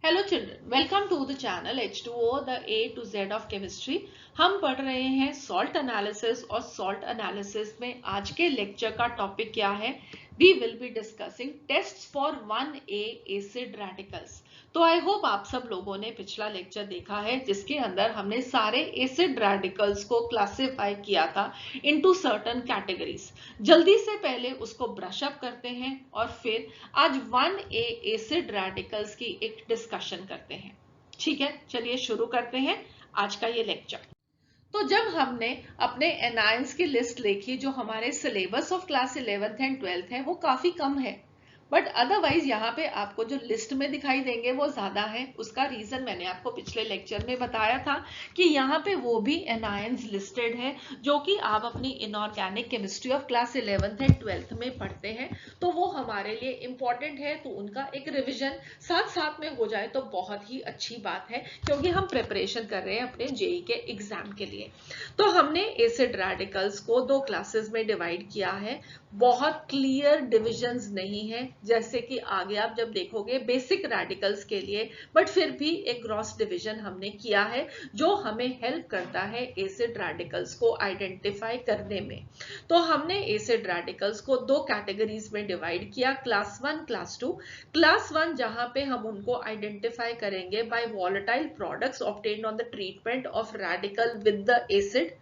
Hello children, welcome to the channel H2O the A to Z of chemistry. हम पढ़ रहे हैं salt analysis और सॉल्ट एनालिसिस में आज के लेक्चर का टॉपिक क्या है। We will be discussing tests for 1A acid radicals. तो आई होप आप सब लोगों ने पिछला लेक्चर देखा है जिसके अंदर हमने सारे एसिड रेडिकल्स को क्लासिफाई किया था इनटू सर्टेन कैटेगरीज। जल्दी से पहले उसको ब्रश अप करते हैं और फिर आज 1A एसिड रेडिकल्स की एक डिस्कशन करते हैं। ठीक है, चलिए शुरू करते हैं आज का ये लेक्चर। तो जब हमने अपने एनायंस की लिस्ट देखी जो हमारे syllabus of class 11th and 12th है वो काफी कम है, बट अदरवाइज यहाँ पे आपको जो लिस्ट में दिखाई देंगे वो ज्यादा है। उसका रीजन मैंने आपको पिछले लेक्चर में बताया था कि यहाँ पे वो भी एनायंस लिस्टेड है जो कि आप अपनी inorganic chemistry of class 11th and 12th में पढ़ते हैं, तो वो हमारे लिए इंपॉर्टेंट है। तो उनका एक रिविजन साथ साथ में हो जाए तो बहुत ही अच्छी बात है, क्योंकि हम प्रिपरेशन कर रहे हैं अपने जेई के एग्जाम के लिए। तो हमने एसिड रेडिकल्स को दो क्लासेस में डिवाइड किया है। बहुत क्लियर डिविजन्स नहीं है जैसे कि आगे आप जब देखोगे बेसिक रेडिकल्स के लिए, बट फिर भी एक ग्रॉस डिवीजन हमने किया है जो हमें हेल्प करता है एसिड रेडिकल्स को आइडेंटिफाई करने में। तो हमने एसिड रेडिकल्स को दो कैटेगरीज में डिवाइड किया, क्लास 1 क्लास 2। क्लास 1 जहां पे हम उनको आइडेंटिफाई करेंगे by volatile products obtained on the treatment of radical with the acid.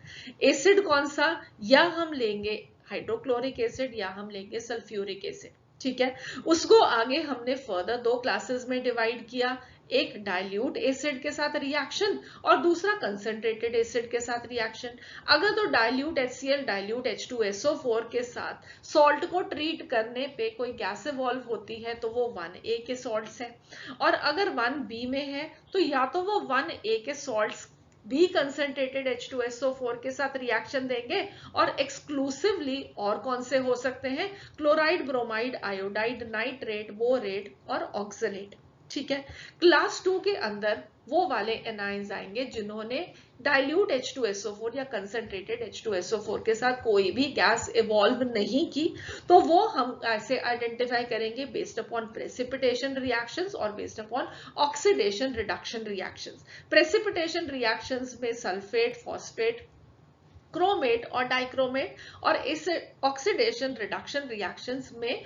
Acid कौन सा, या हम लेंगे हाइड्रोक्लोरिक एसिड या हम लेंगे सल्फ्यूरिक एसिड। ठीक है, उसको आगे हमने फर्दर दो क्लासेस में डिवाइड किया, एक डाइल्यूट एसिड के साथ रिएक्शन और दूसरा कंसंट्रेटेड एसिड के साथ रिएक्शन। अगर तो डाइल्यूट HCl डाइल्यूट H2SO4 के साथ सॉल्ट को ट्रीट करने पे कोई गैस इवॉल्व होती है तो वो 1A के सॉल्ट्स है, और अगर 1B में है तो या तो वो 1A के सॉल्ट्स भी कंसंट्रेटेड H2SO4 के साथ रिएक्शन देंगे, और एक्सक्लूसिवली और कौन से हो सकते हैं, chloride, bromide, iodide, nitrate, borate और ऑक्सलेट। ठीक है, क्लास 2 के अंदर वो वाले एनाइंस आएंगे जिन्होंने डाइल्यूट H2SO4 या कंसंट्रेटेड H2SO4 के साथ कोई भी गैस इवॉल्व नहीं की, तो वो हम ऐसे आइडेंटिफाई करेंगे बेस्ड अपॉन प्रेसिपिटेशन रिएक्शंस और based upon oxidation reduction reactions. Precipitation reactions में सल्फेट, फॉस्फेट, क्रोमेट और डाइक्रोमेट, और इस ऑक्सीडेशन रिडक्शन रिएक्शंस में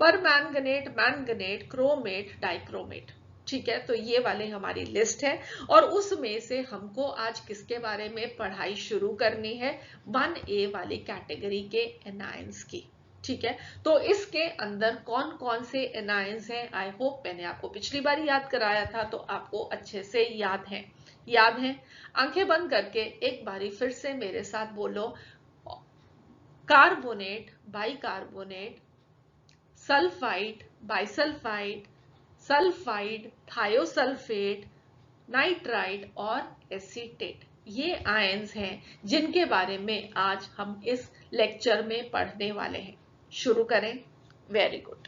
परमैंगनेट, मैंगनेट, क्रोमेट, डाइक्रोमेट। ठीक है, तो ये वाले हमारी लिस्ट है, और उसमें से हमको आज किसके बारे में पढ़ाई शुरू करनी है, 1A वाली कैटेगरी के एनायंस की। ठीक है, तो इसके अंदर कौन कौन से एनायंस हैं, आई होप मैंने आपको पिछली बार याद कराया था तो आपको अच्छे से याद है। आंखें बंद करके एक बारी फिर से मेरे साथ बोलो, carbonate, bicarbonate, sulphide, bisulphide, sulphide, thiosulphate, nitrite और एसीटेट। ये आयंस हैं जिनके बारे में आज हम इस लेक्चर में पढ़ने वाले हैं। शुरू करें। Very good.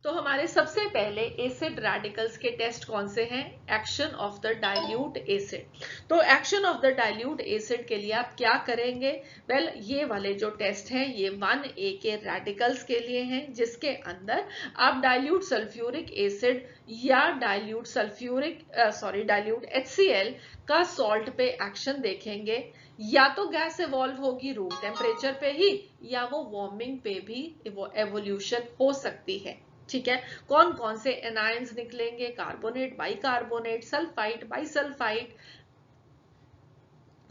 तो हमारे सबसे पहले एसिड रेडिकल्स के टेस्ट कौन से हैं, action of the dilute acid. तो action of the dilute acid के लिए आप क्या करेंगे, वेल ये वाले जो टेस्ट हैं ये 1A के रेडिकल्स के लिए हैं, जिसके अंदर आप डाइल्यूट सल्फ्यूरिक एसिड या डाइल्यूट HCl का सॉल्ट पे एक्शन देखेंगे। या तो गैस इवॉल्व होगी रूम टेम्परेचर पे ही, या वो वार्मिंग पे भी एवोल्यूशन हो सकती है। ठीक है, कौन कौन से एनायंस निकलेंगे, carbonate, bicarbonate, sulphide, bisulphide,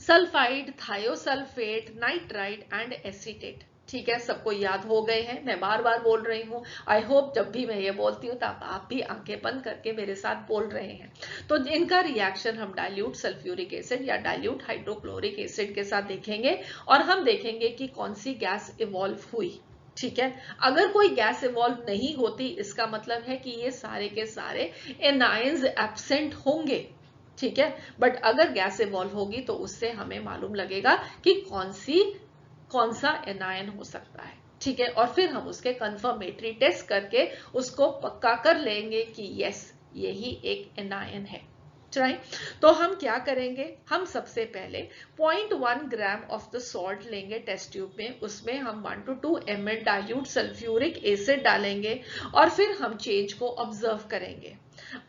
sulphide, thiosulphate, nitrite and acetate. ठीक है, सबको याद हो गए हैं, मैं बार बार बोल रही हूँ। आई होप जब भी मैं ये बोलती हूँ तब आप भी आंखें बंद करके मेरे साथ बोल रहे हैं। तो इनका रिएक्शन हम डाइल्यूट सल्फ्यूरिक एसिड या डाइल्यूट हाइड्रोक्लोरिक एसिड के साथ देखेंगे, और हम देखेंगे कि कौन सी गैस इवॉल्व हुई। ठीक है, अगर कोई गैस इवॉल्व नहीं होती इसका मतलब है कि ये सारे के सारे एनायंस एब्सेंट होंगे। ठीक है, बट अगर गैस इवॉल्व होगी तो उससे हमें मालूम लगेगा कि कौन सा एनायन हो सकता है। ठीक है, और फिर हम उसके कंफर्मेटरी टेस्ट करके उसको पक्का कर लेंगे कि यस यही एक एनायन है। राइट। तो हम क्या करेंगे, हम सबसे पहले 0.1 ग्राम ऑफ द सॉल्ट लेंगे टेस्ट ट्यूब में, उसमें हम 1 to 2 ml dilute sulphuric acid डालेंगे और फिर हम चेंज को ऑब्जर्व करेंगे।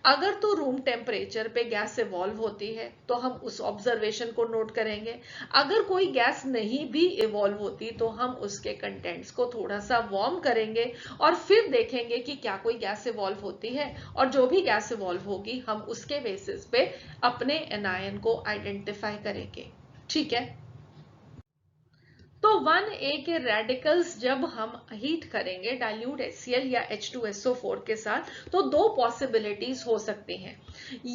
अगर तो रूम टेम्परेचर पे गैस इवॉल्व होती है तो हम उस ऑब्जर्वेशन को नोट करेंगे। अगर कोई गैस नहीं भी इवॉल्व होती तो हम उसके कंटेंट्स को थोड़ा सा वार्म करेंगे और फिर देखेंगे कि क्या कोई गैस इवॉल्व होती है, और जो भी गैस इवॉल्व होगी हम उसके बेसिस पे अपने एनायन को आइडेंटिफाई करेंगे। ठीक है। तो 1A के रेडिकल्स जब हम हीट करेंगे डाइल्यूट HCl या H2SO4 के साथ, तो दो पॉसिबिलिटीज हो सकती हैं।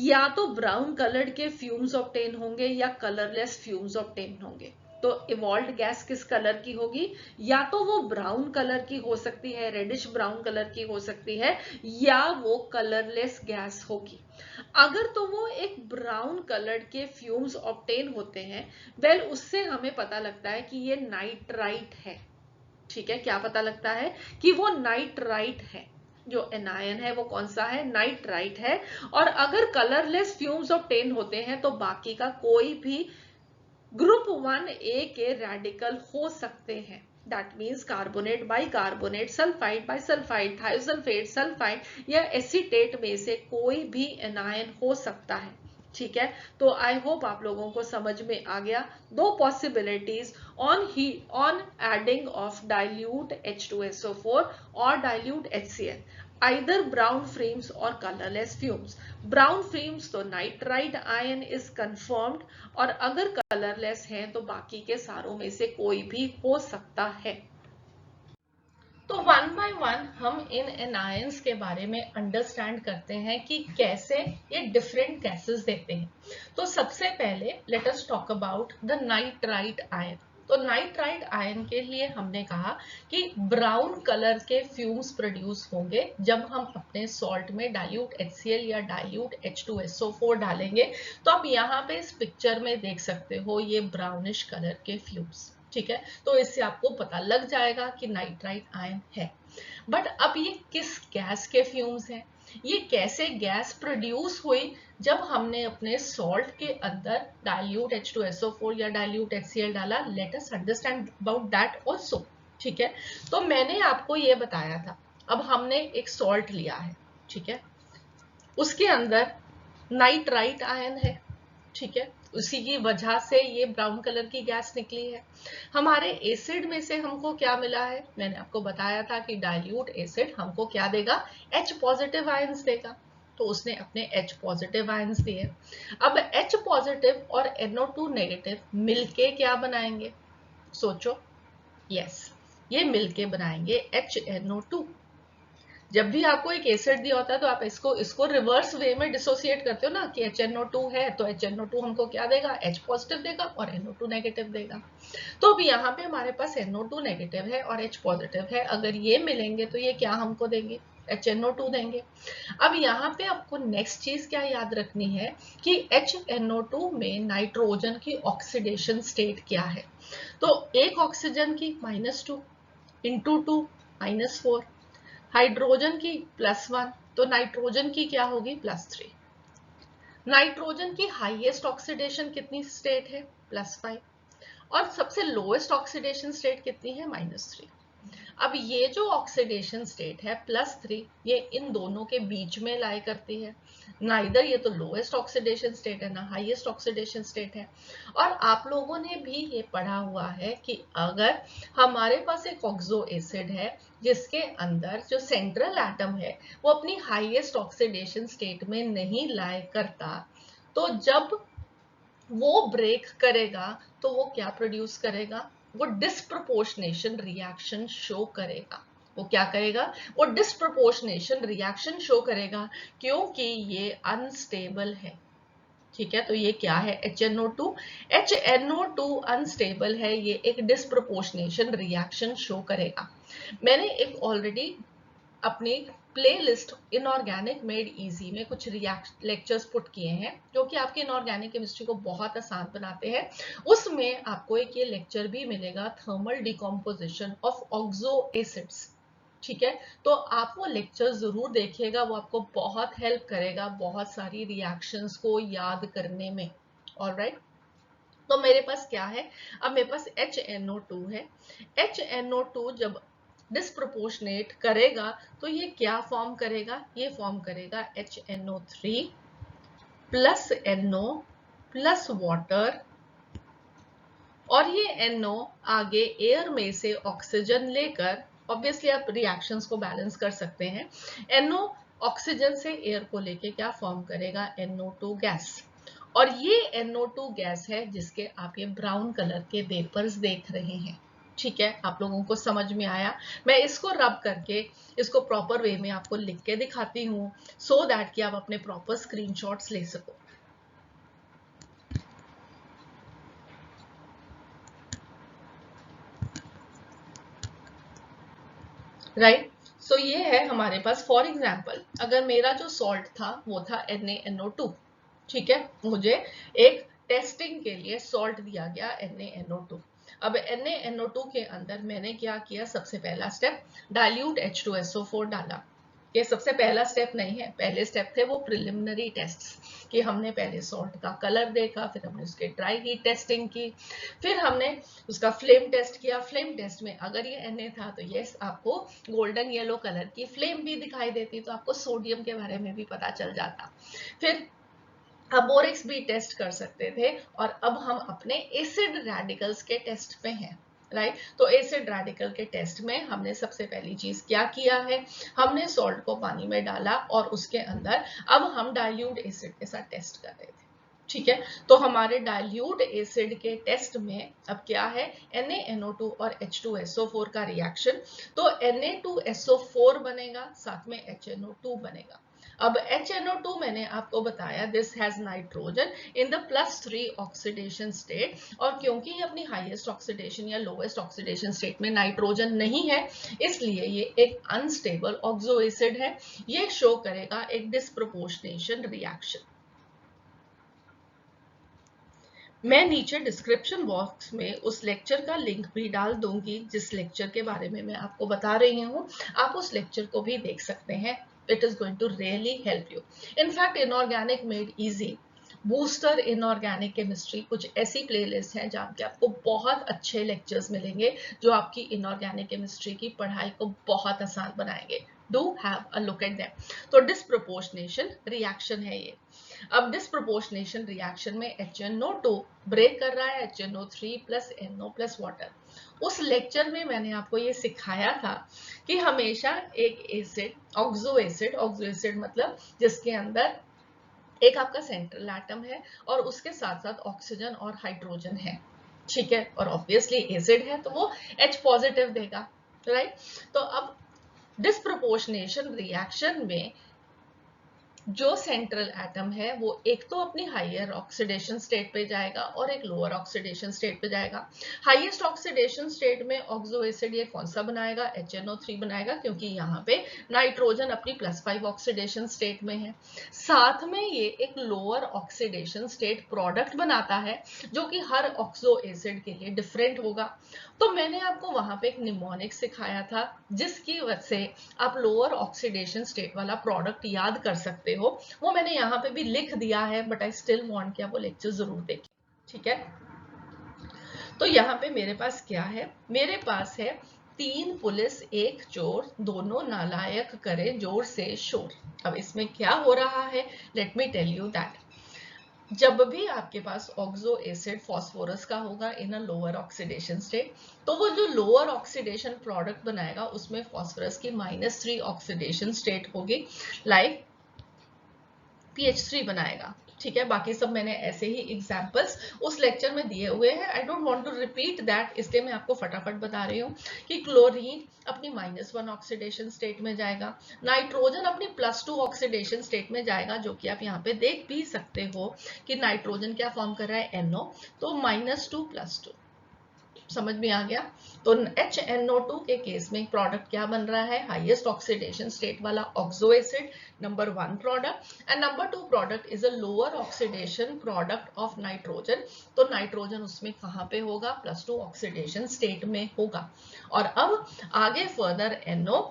या तो ब्राउन कलर्ड के फ्यूम्स ऑब्टेन होंगे या कलरलेस फ्यूम्स ऑब्टेन होंगे। तो इवॉल्व्ड गैस किस कलर की होगी, या तो वो ब्राउन कलर की हो सकती है, रेडिश ब्राउन कलर की हो सकती है, या वो कलरलेस गैस होगी। अगर तो वो एक ब्राउन कलर के फ्यूम्स ऑब्टेन होते हैं, वेल उससे हमें पता लगता है कि ये नाइट्राइट है। ठीक है, क्या पता लगता है कि वो नाइट्राइट है, जो एनायन है वो कौन सा है, नाइट्राइट है। और अगर कलरलेस फ्यूम्स ऑब्टेन होते हैं तो बाकी का कोई भी ग्रुप 1A के रेडिकल हो सकते हैं। That means carbonate by carbonate, sulphide by sulphide, thiosulphate, sulphide या एसीटेट में से कोई भी एनायन हो सकता है। ठीक है, तो आई होप आप लोगों को समझ में आ गया दो possibilities on adding of dilute H2SO4 और dilute HCl, either brown fumes or colorless fumes. Brown fumes तो नाइट्राइट आयन इज कंफर्म्ड, और अगर कलरलेस हैं तो बाकी के सारों में से कोई भी हो सकता है। तो वन बाय वन हम इन एनायंस के बारे में अंडरस्टैंड करते हैं कि कैसे ये डिफरेंट गैसेस देते हैं। तो सबसे पहले let us talk about the nitrite ion. तो नाइट्राइट आयन के लिए हमने कहा कि ब्राउन कलर के फ्यूम्स प्रोड्यूस होंगे जब हम अपने सॉल्ट में डाइल्यूट HCl या डाइल्यूट H2SO4 डालेंगे। तो आप यहाँ पे इस पिक्चर में देख सकते हो ये ब्राउनिश कलर के फ्यूम्स। ठीक है, तो इससे आपको पता लग जाएगा कि नाइट्राइट आयन है। बट अब ये किस गैस के फ्यूम्स हैं, ये कैसे गैस प्रोड्यूस हुई जब हमने अपने सॉल्ट के अंदर डाइल्यूट H2SO4 या डाइल्यूट HCl डाला। Let us understand about that also. ठीक है, तो मैंने आपको ये बताया था, अब हमने एक सॉल्ट लिया है, ठीक है, उसके अंदर नाइट्राइट आयन है। ठीक है, उसी की वजह से ये ब्राउन कलर की गैस निकली है। हमारे एसिड में से हमको क्या मिला है, मैंने आपको बताया था कि डाइल्यूट एसिड हमको क्या देगा, H पॉजिटिव आयंस देगा। तो उसने अपने H पॉजिटिव आयंस दिए। अब H पॉजिटिव और NO2 नेगेटिव मिलके क्या बनाएंगे, सोचो। यस, ये मिलके बनाएंगे HNO2। जब भी आपको एक एसिड दिया होता है तो आप इसको रिवर्स वे में डिसोसिएट करते हो ना, कि HNO2 है तो HNO2 हमको क्या देगा, H पॉजिटिव देगा और NO2 नेगेटिव देगा। तो अब यहाँ पे हमारे पास NO2 नेगेटिव है और H पॉजिटिव है, अगर ये मिलेंगे तो ये क्या हमको देंगे, HNO2 देंगे। अब यहाँ पे आपको नेक्स्ट चीज क्या याद रखनी है कि HNO2 में नाइट्रोजन की ऑक्सीडेशन स्टेट क्या है। तो एक ऑक्सीजन की -2 इंटू 2 -4, हाइड्रोजन की +1, तो नाइट्रोजन की क्या होगी, +3। नाइट्रोजन की हाईएस्ट ऑक्सीडेशन कितनी स्टेट है, +5, और सबसे लोएस्ट ऑक्सीडेशन स्टेट कितनी है, -3। अब ये जो ऑक्सीडेशन स्टेट है +3, ये इन दोनों के बीच में लाई करती है। नाइदर ये तो लोएस्ट ऑक्सीडेशन स्टेट है ना हाईएस्ट ऑक्सीडेशन स्टेट है। और आप लोगों ने भी ये पढ़ा हुआ है कि अगर हमारे पास एक ऑक्सो एसिड है जिसके अंदर जो सेंट्रल एटम है वो अपनी हाईएस्ट ऑक्सीडेशन स्टेट में नहीं लाई करता, तो जब वो ब्रेक करेगा तो वो क्या प्रोड्यूस करेगा, वो डिस्प्रपोर्शनेशन रिएक्शन शो करेगा। वो क्या करेगा, वो डिस्प्रपोर्शनेशन रिएक्शन शो करेगा, क्योंकि ये अनस्टेबल है। ठीक है, तो ये क्या है, HNO2। HNO2 अनस्टेबल है, ये एक डिस्प्रपोर्शनेशन रिएक्शन शो करेगा। मैंने एक ऑलरेडी अपनी प्लेलिस्ट इनऑर्गेनिक मेड इजी में कुछ लेक्चर्स पुट किए हैं जो कि आपकी इनऑर्गेनिक केमिस्ट्री को बहुत आसान बनाते हैं। उसमें आपको एक ये लेक्चर भी मिलेगा, thermal decomposition of oxo acids. ठीक है, तो आप वो लेक्चर जरूर देखिएगा, वो आपको बहुत हेल्प करेगा बहुत सारी रिएक्शंस को याद करने में। ऑलराइट, तो मेरे पास क्या है, अब मेरे पास HNO2 है। HNO2 जब डिस्प्रोपोर्शनेट करेगा तो ये क्या फॉर्म करेगा, ये फॉर्म करेगा HNO3 plus NO plus water, और ये NO आगे एयर में से ऑक्सीजन लेकर, ऑब्वियसली आप रिएक्शंस को बैलेंस कर सकते हैं, NO ऑक्सीजन से एयर को लेके क्या फॉर्म करेगा, NO2 गैस। और ये NO2 गैस है जिसके आप ये ब्राउन कलर के वेपर्स देख रहे हैं। ठीक है, आप लोगों को समझ में आया। मैं इसको रब करके इसको प्रॉपर वे में आपको लिख के दिखाती हूँ सो दैट कि आप अपने प्रॉपर स्क्रीनशॉट्स ले सको। राइट, सो ये है हमारे पास। फॉर एग्जाम्पल, अगर मेरा जो सॉल्ट था वो था NaNO2, ठीक है, मुझे एक टेस्टिंग के लिए सॉल्ट दिया गया NaNO2। अब NaNO2 के अंदर मैंने क्या किया, सबसे पहला स्टेप डाइल्यूट H2SO4 डाला। ये सबसे पहला स्टेप नहीं है, पहले स्टेप थे वो प्रिलिमिनरी टेस्ट्स कि हमने पहले सॉल्ट का कलर देखा, फिर हमने उसके ड्राई हीट टेस्टिंग की, फिर हमने उसका फ्लेम टेस्ट किया। फ्लेम टेस्ट में अगर ये Na था तो ये आपको गोल्डन येलो कलर की फ्लेम भी दिखाई देती, तो आपको सोडियम के बारे में भी पता चल जाता। फिर अब बोरेक्स भी टेस्ट कर सकते थे, और अब हम अपने एसिड रेडिकल्स के टेस्ट पे हैं। राइट, तो एसिड रेडिकल के टेस्ट में हमने सबसे पहली चीज क्या किया है, हमने सॉल्ट को पानी में डाला और उसके अंदर अब हम डाइल्यूट एसिड के साथ टेस्ट कर रहे थे। ठीक है, तो हमारे डाइल्यूट एसिड के टेस्ट में अब क्या है, NaNO2 और H2SO4 का रिएक्शन, तो Na2SO4 बनेगा, साथ में HNO2 बनेगा। अब HNO2 मैंने आपको बताया this has nitrogen in the +3 oxidation state, और क्योंकि ये अपनी हाईएस्ट ऑक्सीडेशन या लोवेस्ट ऑक्सीडेशन स्टेट में नाइट्रोजन नहीं है, इसलिए ये एक अनस्टेबल ऑक्सो एसिड है। ये शो करेगा एक डिस्प्रोपोर्शनेशन रिएक्शन। मैं नीचे डिस्क्रिप्शन बॉक्स में उस लेक्चर का लिंक भी डाल दूंगी जिस लेक्चर के बारे में मैं आपको बता रही हूँ, आप उस लेक्चर को भी देख सकते हैं। It is going to really help you. In fact inorganic made easy, booster inorganic chemistry, कुछ ऐसी प्लेलिस्ट है जहाँ पे आपको बहुत अच्छे लेक्चर्स मिलेंगे जो आपकी इनऑर्गेनिक केमिस्ट्री की पढ़ाई को बहुत आसान बनाएंगे। Do have a look at them. तो डिस्प्रोपोर्शनेशन रिएक्शन है ये। अब डिस्प्रोपोर्शनेशन रिएक्शन में HNO2 ब्रेक कर रहा है HNO3 plus NO plus water. उस लेक्चर में मैंने आपको ये सिखाया था कि हमेशा एक एसिड ऑक्सो एसिड मतलब जिसके अंदर एक आपका सेंट्रल एटम है और उसके साथ साथ ऑक्सीजन और हाइड्रोजन है। ठीक है, और ऑब्वियसली एसिड है तो वो H पॉजिटिव देगा। राइट, तो अब डिस्प्रोपोर्शनेशन रिएक्शन में जो सेंट्रल एटम है वो एक तो अपनी हाईयर ऑक्सीडेशन स्टेट पे जाएगा और एक लोअर ऑक्सीडेशन स्टेट पे जाएगा। हाईएस्ट ऑक्सीडेशन स्टेट में ऑक्सो एसिड ये कौन सा बनाएगा, HNO3 बनाएगा, क्योंकि यहाँ पे नाइट्रोजन अपनी +5 ऑक्सीडेशन स्टेट में है। साथ में ये एक लोअर ऑक्सीडेशन स्टेट प्रोडक्ट बनाता है जो कि हर ऑक्सो एसिड के लिए डिफरेंट होगा। तो मैंने आपको वहां पे एक निमोनिक सिखाया था जिसकी वजह से आप लोअर ऑक्सीडेशन स्टेट वाला प्रोडक्ट याद कर सकते हो, वो मैंने यहाँ पे भी लिख दिया है, बट आई स्टिल वांट कि आप वो लेक्चर जरूर देखें। ठीक है, तो यहाँ पे मेरे पास क्या है, मेरे पास है 3 पुलिस 1 चोर, दोनों नालायक करे जोर से शोर। अब इसमें क्या हो रहा है, let me tell you that. जब भी आपके पास ऑक्सो एसिड फॉस्फोरस का होगा in a lower oxidation state, तो वो जो लोअर ऑक्सीडेशन प्रोडक्ट बनाएगा उसमें फॉस्फोरस की -3 ऑक्सीडेशन स्टेट होगी, लाइक PH3 बनाएगा। ठीक है, बाकी सब मैंने ऐसे ही एग्जांपल्स उस लेक्चर में दिए हुए हैं, I don't want to repeat that, इसलिए मैं आपको फटाफट बता रही हूँ कि क्लोरीन अपनी -1 ऑक्सीडेशन स्टेट में जाएगा, नाइट्रोजन अपनी +2 ऑक्सीडेशन स्टेट में जाएगा, जो कि आप यहाँ पे देख भी सकते हो कि नाइट्रोजन क्या फॉर्म कर रहा है, NO, तो -2 +2, समझ में आ गया। तो HNO2 के केस में प्रोडक्ट क्या बन रहा है, हाईएस्ट ऑक्सीडेशन स्टेट वाला oxo acid, number 1 product, and number 2 product is a lower oxidation product of nitrogen. तो नाइट्रोजन उसमें कहां पे होगा, +2 ऑक्सीडेशन स्टेट में होगा। और अब आगे फर्दर NO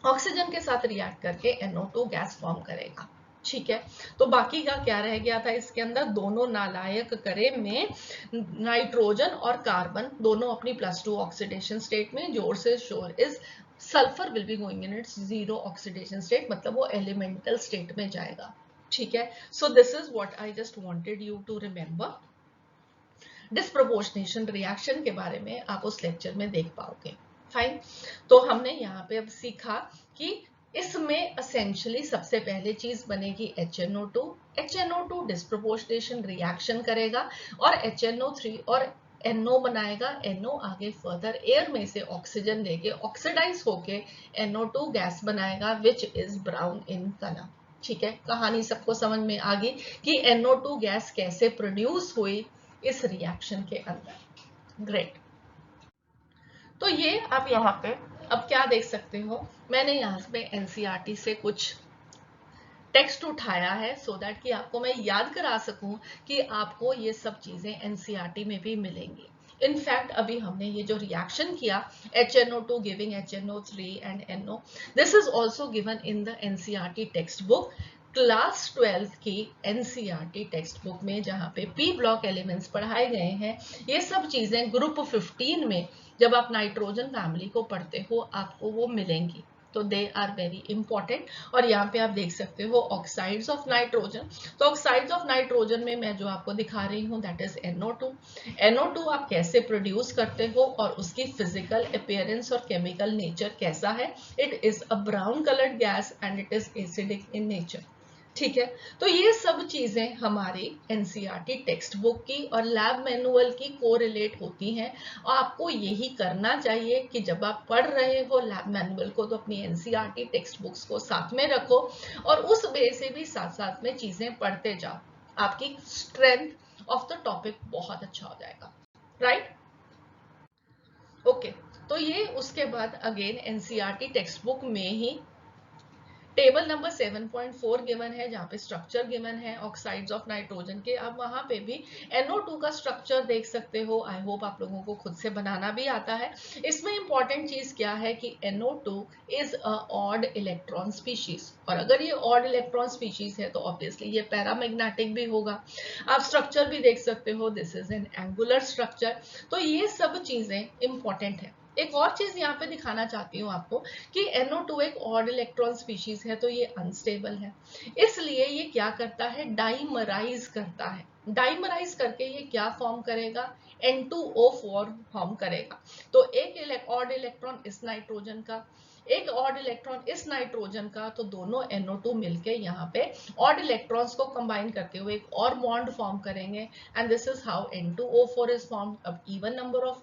ऑक्सीजन के साथ रिएक्ट करके NO2 गैस फॉर्म करेगा। ठीक है, तो बाकी का क्या रह गया था इसके अंदर, दोनों नालायक करे में नाइट्रोजन और कार्बन दोनों अपनी +2 ऑक्सीडेशन स्टेट में, जोर से शोर is sulphur will be going in its 0 oxidation state, मतलब वो एलिमेंटल स्टेट में जाएगा। ठीक है, so this is what I just wanted you to remember. Disproportionation reaction के बारे में आप उस लेक्चर में देख पाओगे। फाइन, तो हमने यहाँ पे अब सीखा कि इसमें एसेंशियली सबसे पहले चीज बनेगी HNO2। HNO2 डिस्प्रोपोर्शनेशन रिएक्शन करेगा और HNO3 और NO बनाएगा। NO आगे फर्दर एयर में से ऑक्सीजन लेके ऑक्सीडाइज होके NO2 गैस बनाएगा which is brown in colour. ठीक है, कहानी सबको समझ में आ गई कि NO2 गैस कैसे प्रोड्यूस हुई इस रिएक्शन के अंदर। ग्रेट, तो ये आप यहाँ पे अब क्या देख सकते हो, मैंने यहाँ पे NCERT से कुछ टेक्स्ट उठाया है सो दैट कि आपको मैं याद करा सकूं कि आपको ये सब चीजें NCERT में भी मिलेंगी। इनफैक्ट अभी हमने ये जो रिएक्शन किया HNO2 giving HNO3 and NO, this is also given in the NCERT text book, class 12 की NCERT टेक्स्ट बुक में, जहाँ पे P ब्लॉक एलिमेंट्स पढ़ाए गए हैं। ये सब चीजें ग्रुप 15 में जब आप नाइट्रोजन फैमिली को पढ़ते हो आपको वो मिलेंगी, तो दे आर वेरी इंपॉर्टेंट। और यहाँ पे आप देख सकते हो ऑक्साइड्स ऑफ नाइट्रोजन, तो ऑक्साइड्स ऑफ नाइट्रोजन में मैं जो आपको दिखा रही हूँ दैट इज NO2। NO2 आप कैसे प्रोड्यूस करते हो और उसकी फिजिकल अपीयरेंस और केमिकल नेचर कैसा है, it is a brown coloured gas and it is acidic in nature. ठीक है, तो ये सब चीजें हमारी NCERT टेक्स्ट बुक की और लैब मैनुअल की कोरिलेट होती हैं, और आपको यही करना चाहिए कि जब आप पढ़ रहे हो लैब मैनुअल को तो अपनी NCERT टेक्स्ट बुक्स को साथ में रखो और उस वे से भी साथ साथ में चीजें पढ़ते जाओ, आपकी स्ट्रेंथ ऑफ द टॉपिक बहुत अच्छा हो जाएगा। राइट, ओके, तो ये उसके बाद अगेन NCERT टेक्स्ट बुक में ही टेबल नंबर 7.4 गिवन है, जहाँ पे स्ट्रक्चर गिवन है ऑक्साइड्स ऑफ नाइट्रोजन के। अब वहां पे भी NO2 का स्ट्रक्चर देख सकते हो। आई होप आप लोगों को खुद से बनाना भी आता है। इसमें इंपॉर्टेंट चीज क्या है कि NO2 is a odd electron species, और अगर ये ऑड इलेक्ट्रॉन स्पीशीज है तो ऑब्वियसली ये पैरामैग्नेटिक भी होगा। आप स्ट्रक्चर भी देख सकते हो, this is an angular structure. तो ये सब चीजें इंपॉर्टेंट है। एक और चीज यहाँ पे दिखाना चाहती हूँ आपको कि NO2 एक ऑड इलेक्ट्रॉन स्पीशीज है, तो ये अनस्टेबल है, इसलिए ये क्या करता है, डाइमराइज करता है। डाइमराइज करके ये क्या फॉर्म करेगा, N2O4 फॉर्म करेगा। तो एक ऑड इलेक्ट्रॉन इस नाइट्रोजन का, एक ऑड इलेक्ट्रॉन इस नाइट्रोजन का, तो दोनों NO2 मिलके यहाँ पे ऑड इलेक्ट्रॉन्स को कंबाइन करते हुए एक और बॉन्ड फॉर्म करेंगे, and this is how N2O4 is formed. अब इवन नंबर ऑफ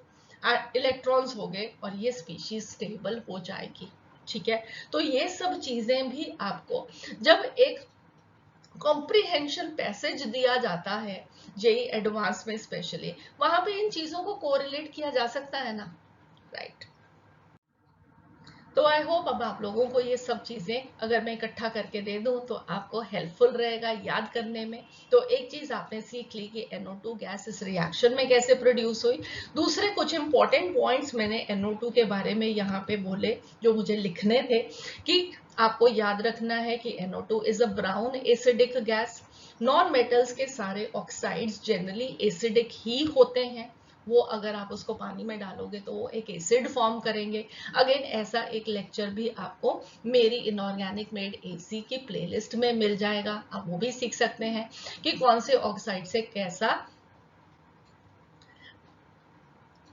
इलेक्ट्रॉन्स हो गए और ये स्पीशीज स्टेबल हो जाएगी। ठीक है, तो ये सब चीजें भी आपको जब एक कॉम्प्रिहेंशन पैसेज दिया जाता है जेई एडवांस में स्पेशली, वहां पे इन चीजों को कोरिलेट किया जा सकता है ना। राइट, तो आई होप अब आप लोगों को ये सब चीजें अगर मैं इकट्ठा करके दे दूं तो आपको हेल्पफुल रहेगा याद करने में। तो एक चीज आपने सीख ली कि NO2 गैस इस रिएक्शन में कैसे प्रोड्यूस हुई। दूसरे कुछ इंपॉर्टेंट पॉइंट्स मैंने NO2 के बारे में यहाँ पे बोले जो मुझे लिखने थे, कि आपको याद रखना है कि NO2 is a brown acidic gas. Non metals के सारे ऑक्साइड्स जनरली एसिडिक ही होते हैं, वो अगर आप उसको पानी में डालोगे तो वो एक एसिड फॉर्म करेंगे। अगेन ऐसा एक लेक्चर भी आपको मेरी इनऑर्गेनिक मेड AC की प्लेलिस्ट में मिल जाएगा, आप वो भी सीख सकते हैं कि कौन से ऑक्साइड से कैसा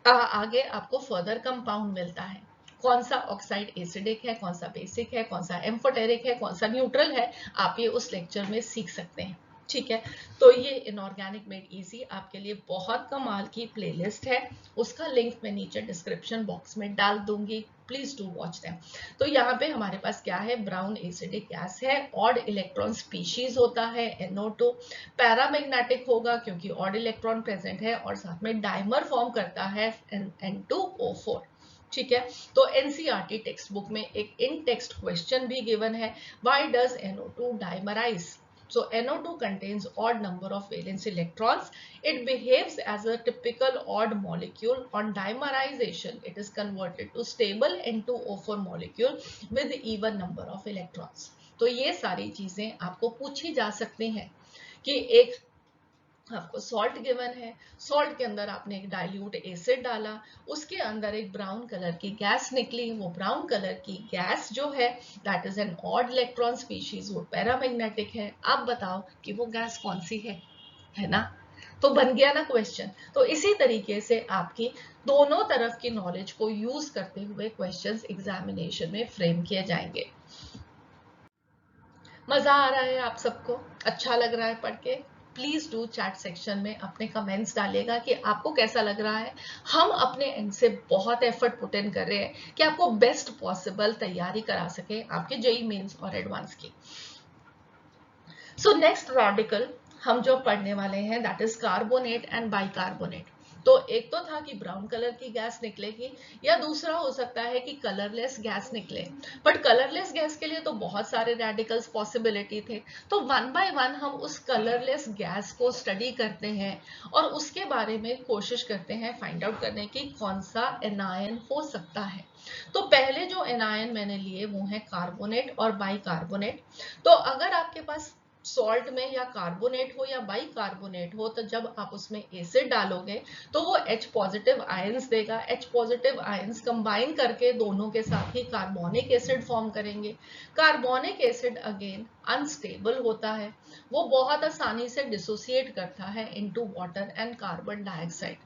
आगे आपको फर्दर कंपाउंड मिलता है, कौन सा ऑक्साइड एसिडिक है, कौन सा बेसिक है, कौन सा एम्फोटेरिक है, कौन सा न्यूट्रल है, आप ये उस लेक्चर में सीख सकते हैं। ठीक है, तो ये इनऑर्गेनिक मेड इजी आपके लिए बहुत कमाल की प्लेलिस्ट है, उसका लिंक मैं नीचे डिस्क्रिप्शन बॉक्स में डाल दूंगी, प्लीज डू वॉच देम। तो यहाँ पे हमारे पास क्या है, ब्राउन एसिडिक गैस है, ऑड इलेक्ट्रॉन स्पीशीज होता है NO2, पैरामैग्नेटिक होगा क्योंकि ऑड इलेक्ट्रॉन प्रेजेंट है, और साथ में डाइमर फॉर्म करता है N2O4। ठीक है, तो NCERT टेक्स्ट बुक में एक इन टेक्स्ट क्वेश्चन भी गिवन है, why does NO2 dimerise. So NO2 contains odd number of valence electrons. It behaves as a typical odd molecule. On dimerization, it is converted to stable N2O4 molecule with even number of electrons. तो ये सारी चीजें आपको पूछी जा सकती हैं कि एक आपको सॉल्ट गिवन है, सॉल्ट के अंदर आपने एक डाइल्यूट एसिड डाला, उसके अंदर एक ब्राउन कलर की गैस निकली, वो ब्राउन कलर की गैस जो है that is an odd electron species, वो पैरामैग्नेटिक है। आप बताओ कि वो गैस कौन सी है ना? तो बन गया ना क्वेश्चन। तो इसी तरीके से आपकी दोनों तरफ की नॉलेज को यूज करते हुए क्वेश्चंस एग्जामिनेशन में फ्रेम किए जाएंगे। मजा आ रहा है आप सबको? अच्छा लग रहा है पढ़ के? प्लीज डू चैट सेक्शन में अपने कमेंट्स डालिएगा कि आपको कैसा लग रहा है। हम अपने एंड से बहुत एफर्ट पुट इन कर रहे हैं कि आपको बेस्ट पॉसिबल तैयारी करा सके आपके जेईई मेंस और एडवांस की। सो नेक्स्ट रेडिकल हम जो पढ़ने वाले हैं that is carbonate and bicarbonate. तो एक तो था कि ब्राउन कलर की गैस निकलेगी, या दूसरा हो सकता है कि कलरलेस गैस निकले। बट कलरलेस गैस के लिए तो बहुत सारे रेडिकल्स पॉसिबिलिटी थे। तो वन बाय वन हम उस कलरलेस गैस को स्टडी करते हैं और उसके बारे में कोशिश करते हैं फाइंड आउट करने की कौन सा एनायन हो सकता है। तो पहले जो एनायन मैंने लिए वो है कार्बोनेट और बाइकार्बोनेट। तो अगर आपके पास सॉल्ट में या कार्बोनेट हो या बाइकार्बोनेट हो, तो जब आप उसमें एसिड डालोगे तो वो H पॉजिटिव आयंस देगा। H पॉजिटिव आयंस कंबाइन करके दोनों के साथ ही कार्बोनिक एसिड फॉर्म करेंगे। कार्बोनिक एसिड अगेन अनस्टेबल होता है, वो बहुत आसानी से डिसोसिएट करता है into water and carbon dioxide,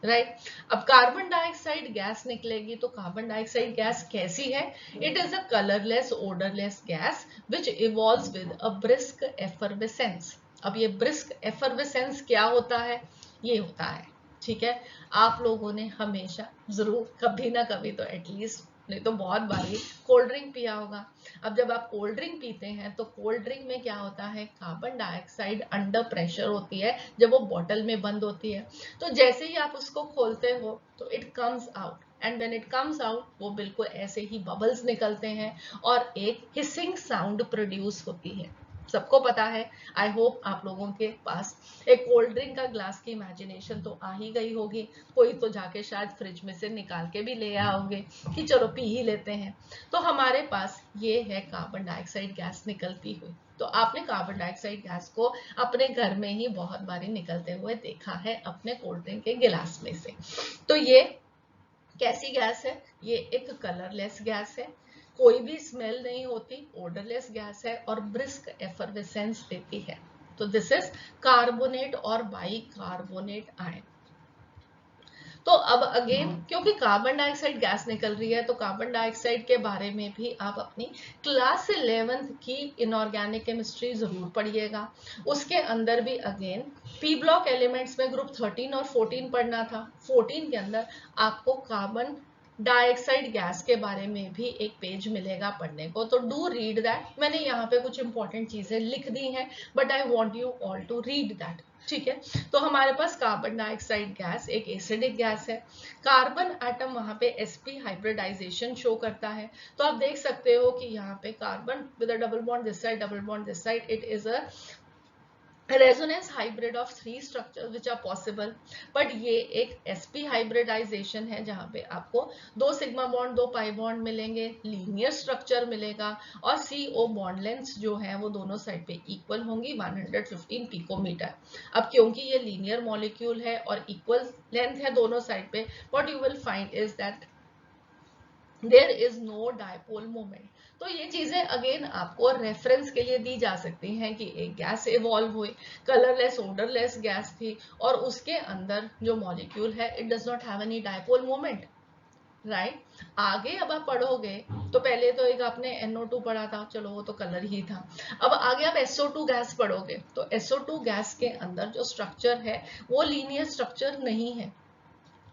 right. अब कार्बन डाइऑक्साइड गैस निकलेगी, तो कार्बन डाइऑक्साइड गैस कैसी है? It is a colourless odourless gas which evolves with a brisk effervescence. अब ये ब्रिस्क एफरवेसेंस क्या होता है? ये होता है, ठीक है, आप लोगों ने हमेशा जरूर कभी ना कभी तो एटलीस्ट नहीं तो बहुत बारी कोल्ड ड्रिंक पिया होगा। अब जब आप कोल्ड ड्रिंक पीते हैं तो कोल्ड ड्रिंक में क्या होता है? कार्बन डाइऑक्साइड अंडर प्रेशर होती है जब वो बॉटल में बंद होती है। तो जैसे ही आप उसको खोलते हो तो it comes out, and when it comes out वो बिल्कुल ऐसे ही बबल्स निकलते हैं और एक हिसिंग साउंड प्रोड्यूस होती है। सबको पता है। आई होप आप लोगों के पास एक कोल्ड ड्रिंक का ग्लास की इमेजिनेशन तो आ ही गई होगी। कोई तो जाके शायद फ्रिज में से निकाल के भी ले आओगे कि चलो पी ही लेते हैं। तो हमारे पास ये है कार्बन डाइऑक्साइड गैस निकलती हुई। तो आपने कार्बन डाइऑक्साइड गैस को अपने घर में ही बहुत बारी निकलते हुए देखा है अपने कोल्ड ड्रिंक के गिलास में से। तो ये कैसी गैस है? ये एक कलरलेस गैस है, कोई भी स्मेल नहीं होती, ओडरलेस गैस है और ब्रिस्क एफरवेसेंस देती है। तो दिस इज कार्बोनेट और बाइकार्बोनेट आयन। तो अब अगेन क्योंकि कार्बन डाइऑक्साइड गैस निकल रही है तो कार्बन डाइऑक्साइड के बारे में भी आप अपनी क्लास 11th की इनऑर्गेनिक केमिस्ट्री जरूर पढ़िएगा। उसके अंदर भी अगेन पी ब्लॉक एलिमेंट्स में ग्रुप 13 और 14 पढ़ना था। 14 के अंदर आपको कार्बन डाइऑक्साइड गैस के बारे में भी एक पेज मिलेगा पढ़ने को, तो डू रीड दैट। मैंने यहाँ पे कुछ इंपॉर्टेंट चीजें लिख दी हैं but I want you all to read that, ठीक है। तो हमारे पास कार्बन डाइऑक्साइड गैस एक एसिडिक गैस है। कार्बन एटम वहां पे sp हाइब्रिडाइजेशन शो करता है। तो आप देख सकते हो कि यहाँ पे carbon with a double bond this side, double bond this side, it is a resonance hybrid of 3 structures which are possible. But ये एक sp हाइब्रिडाइजेशन है जहां पे आपको 2 सिग्मा बॉन्ड 2 पाई बॉन्ड मिलेंगे, लीनियर स्ट्रक्चर मिलेगा और CO बॉन्ड लेंथ जो है वो दोनों साइड पे इक्वल होंगी 115 पिकोमीटर। अब क्योंकि ये लीनियर मॉलिक्यूल है और इक्वल लेंथ है दोनों साइड पे, what you will find is that there is no dipole moment. तो ये चीजें अगेन आपको रेफरेंस के लिए दी जा सकती हैं कि एक गैस इवॉल्व हुई, कलरलेस ओडरलेस गैस थी और उसके अंदर जो मॉलिक्यूल है it does not have any dipole moment, right. आगे अब आप पढ़ोगे तो पहले तो एक आपने NO2 पढ़ा था, चलो वो तो कलर ही था। अब आगे आप SO2 गैस पढ़ोगे तो SO2 गैस के अंदर जो स्ट्रक्चर है वो लीनियर स्ट्रक्चर नहीं है,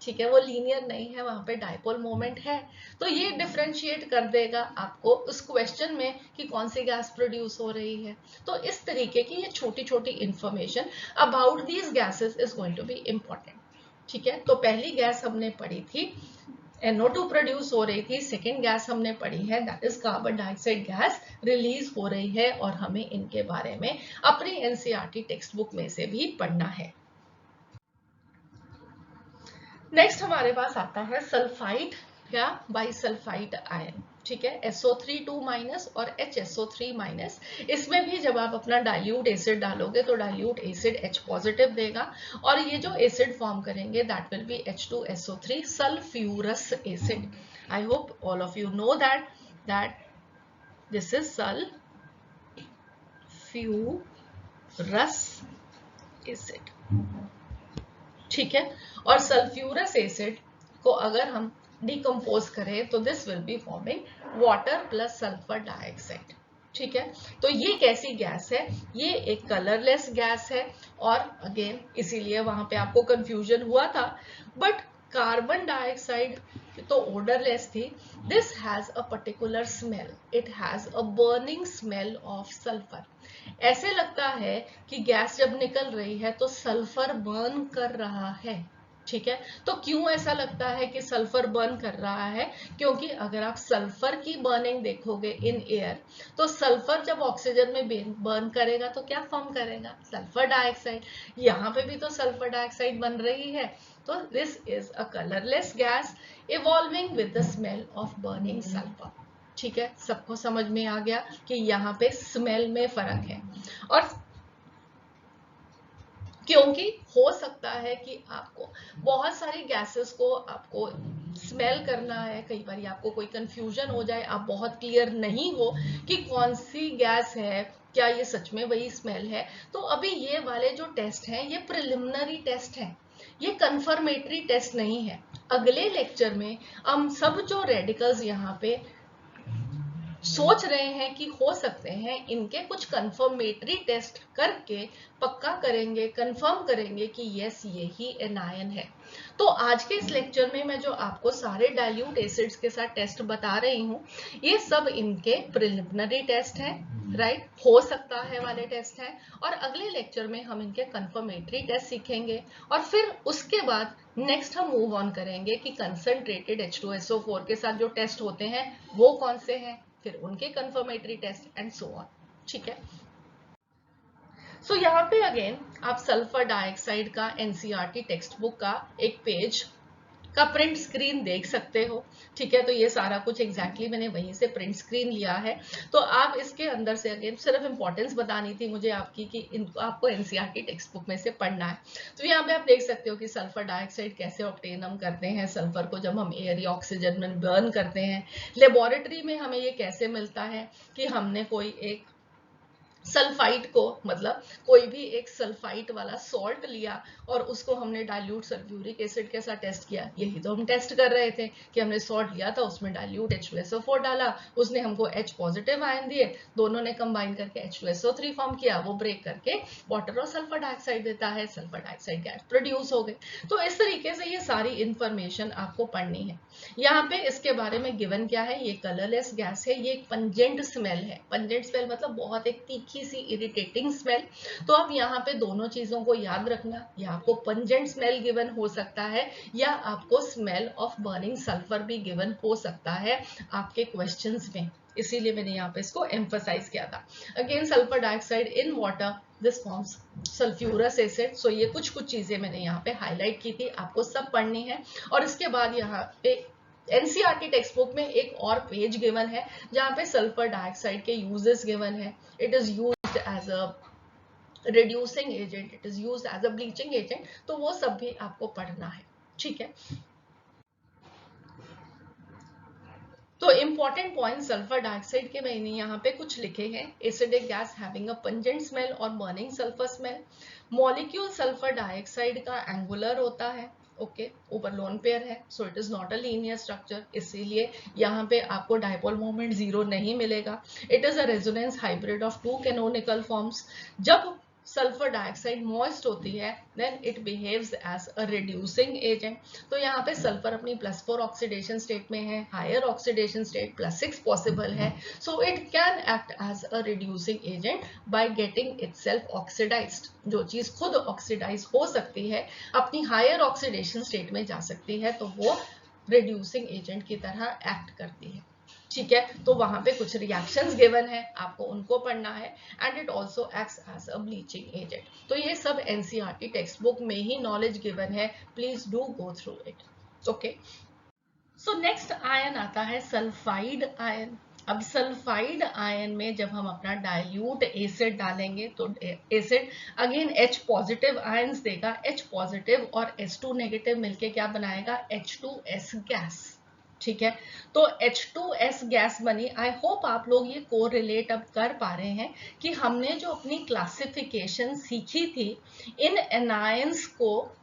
ठीक है, वो लीनियर नहीं है, वहां पे डायपोल मोमेंट है। तो ये डिफरेंशिएट कर देगा आपको उस क्वेश्चन में कि कौन सी गैस प्रोड्यूस हो रही है। तो इस तरीके की ये छोटी छोटी information about these gases is going to be important, ठीक है। तो पहली गैस हमने पढ़ी थी NO2 प्रोड्यूस हो रही थी, सेकेंड गैस हमने पढ़ी है that is carbon dioxide gas release हो रही है, और हमें इनके बारे में अपनी एनसीईआरटी टेक्स्ट बुक में से भी पढ़ना है। नेक्स्ट हमारे पास आता है सल्फाइड या बाइसल्फाइड आयन, ठीक है, SO3 2- और HSO3-। इसमें भी जब आप अपना डाइल्यूट एसिड डालोगे तो डाइल्यूट एसिड H पॉजिटिव देगा, और ये जो एसिड फॉर्म करेंगे that will B H2SO3 sulphurous acid. I hope all of you know that this is sulphurous acid, ठीक है। और सल्फ्यूरस एसिड को अगर हम डिकम्पोज करें तो this will be forming water plus sulphur dioxide, ठीक है। तो ये कैसी गैस है, ये एक कलरलेस गैस है, और अगेन इसीलिए वहां पे आपको कंफ्यूजन हुआ था, बट कार्बन डाइऑक्साइड तो ओडरलेस थी, this has a particular smell, it has a burning smell of sulphur. ऐसे लगता है कि गैस जब निकल रही है तो सल्फर बर्न कर रहा है, ठीक है। तो क्यों ऐसा लगता है कि सल्फर बर्न कर रहा है, क्योंकि अगर आप सल्फर की बर्निंग देखोगे इन एयर, तो सल्फर जब ऑक्सीजन में बर्न करेगा तो क्या फॉर्म करेगा, सल्फर डाइऑक्साइड। यहाँ पे भी तो सल्फर डाइऑक्साइड बन रही है, तो this is a colourless gas evolving with the smell of burning sulphur, ठीक है। सबको समझ में आ गया कि यहाँ पे स्मेल में फर्क है, और क्योंकि हो सकता है कि आपको बहुत सारी गैसेस को आपको स्मेल करना है, कई बार आपको कोई कंफ्यूजन हो जाए, आप बहुत क्लियर नहीं हो कि कौन सी गैस है, क्या ये सच में वही स्मेल है। तो अभी ये वाले जो टेस्ट हैं ये प्रिलिमिनरी टेस्ट हैं, ये कंफर्मेटरी टेस्ट नहीं है। अगले लेक्चर में हम सब जो रेडिकल्स यहाँ पे सोच रहे हैं कि हो सकते हैं, इनके कुछ कंफर्मेटरी टेस्ट करके पक्का करेंगे, कंफर्म करेंगे कि यस ये ही एनायन है। तो आज के इस लेक्चर में मैं जो आपको सारे डाइल्यूट एसिड्स के साथ टेस्ट बता रही हूँ, ये सब इनके प्रिलिमिनरी टेस्ट हैं, राइट, हो सकता है वाले टेस्ट हैं, और अगले लेक्चर में हम इनके कंफर्मेटरी टेस्ट सीखेंगे, और फिर उसके बाद नेक्स्ट हम मूव ऑन करेंगे कि कंसंट्रेटेड H2SO4 के साथ जो टेस्ट होते हैं वो कौन से हैं, फिर उनके confirmatory test and so on, ठीक है। सो यहाँ पे अगेन आप सल्फर डाइऑक्साइड का एनसीईआरटी टेक्स्ट बुक का एक पेज का प्रिंट स्क्रीन देख सकते हो, ठीक है। तो ये सारा कुछ एग्जैक्टली मैंने वहीं से प्रिंट स्क्रीन लिया है। तो आप इसके अंदर से अगेन सिर्फ इंपॉर्टेंस बतानी थी मुझे आपकी कि इनको आपको एनसीईआरटी टेक्स्ट बुक में से पढ़ना है। तो यहाँ पे आप देख सकते हो कि सल्फर डाइऑक्साइड कैसे ऑब्टेन हम करते हैं, सल्फर को जब हम एयर या ऑक्सीजन में बर्न करते हैं, लेबोरेटरी में हमें ये कैसे मिलता है कि हमने कोई एक सल्फाइड को, मतलब कोई भी एक सल्फाइड वाला सॉल्ट लिया और उसको हमने डाइल्यूट सल्फ्यूरिक एसिड के साथ टेस्ट किया। यही तो हम टेस्ट कर रहे थे कि हमने सॉल्ट लिया था, उसमें डाइल्यूट H2SO4 डाला, उसने हमको H पॉजिटिव आयन दिए, दोनों ने कंबाइन करके H2SO3 फॉर्म किया, वो ब्रेक करके वाटर और सल्फर डाइऑक्साइड देता है, सल्फर डाइऑक्साइड गैस प्रोड्यूस हो गई। तो इस तरीके से ये सारी इंफॉर्मेशन आपको पढ़नी है। यहाँ पे इसके बारे में गिवन क्या है, ये कलरलेस गैस है, ये एक पंजेंट स्मेल है, पंजेंट स्मेल मतलब बहुत एक तीखी सी इरिटेटिंग स्मेल। तो अब यहाँ पे दोनों चीजों को याद रखना, या आपको पंजेंट स्मेल गिवन हो सकता है, या आपको स्मेल ऑफ बर्निंग सल्फर भी गिवन हो सकता है आपके क्वेश्चंस में, इसीलिए मैंने यहाँ पे इसको एम्फसाइज किया था। Again sulphur dioxide in water this forms sulphurous acid. So ये कुछ चीजें मैंने यहाँ पे हाईलाइट की थी, आपको सब पढ़नी है। और इसके बाद यहाँ पे एनसीईआरटी टेक्स्ट बुक में एक और पेज गिवन है जहाँ पे सल्फर डाइऑक्साइड के यूजेस गिवन है। It is used as a reducing agent, it is used as a bleaching agent, तो वो सब भी आपको पढ़ना है, ठीक है। तो इंपॉर्टेंट पॉइंट सल्फर डाइऑक्साइड के मैंने यहाँ पे कुछ लिखे हैं। Acidic gas having a pungent smell और burning sulphur smell. Molecule sulphur dioxide का एंगुलर होता है, ओके, ऊपर लोन पेयर है, so it is not a linear structure, इसीलिए यहाँ पे आपको डाइपोल मोमेंट 0 नहीं मिलेगा। It is a resonance hybrid of 2 canonical forms. जब सल्फर डाइऑक्साइड मॉइस्ट होती है then it behaves as a reducing agent. तो यहाँ पे सल्फर अपनी +4 ऑक्सीडेशन स्टेट में है, हायर ऑक्सीडेशन स्टेट +6 पॉसिबल है, so it can act as a reducing agent by getting itself oxidised. जो चीज खुद ऑक्सीडाइज हो सकती है अपनी हायर ऑक्सीडेशन स्टेट में जा सकती है, तो वो रिड्यूसिंग एजेंट की तरह एक्ट करती है। ठीक है, तो वहां पे कुछ रिएक्शंस गिवन है, आपको उनको पढ़ना है। And it also acts as a bleaching agent. तो ये सब एनसीईआरटी टेक्स्ट बुक में ही नॉलेज गिवन है, please do go through it. Okay, so next ion आता है सल्फाइड आयन। अब सल्फाइड आयन में जब हम अपना डाइल्यूट एसिड डालेंगे तो acid again H positive ions देगा। H पॉजिटिव और H2 नेगेटिव मिलके क्या बनाएगा, H2S गैस। ठीक है, तो H2S गैस बनी। आई होप आप लोग ये को रिलेट अब कर पा रहे हैं कि हमने जो अपनी क्लासिफिकेशन सीखी थी इन एनायंस को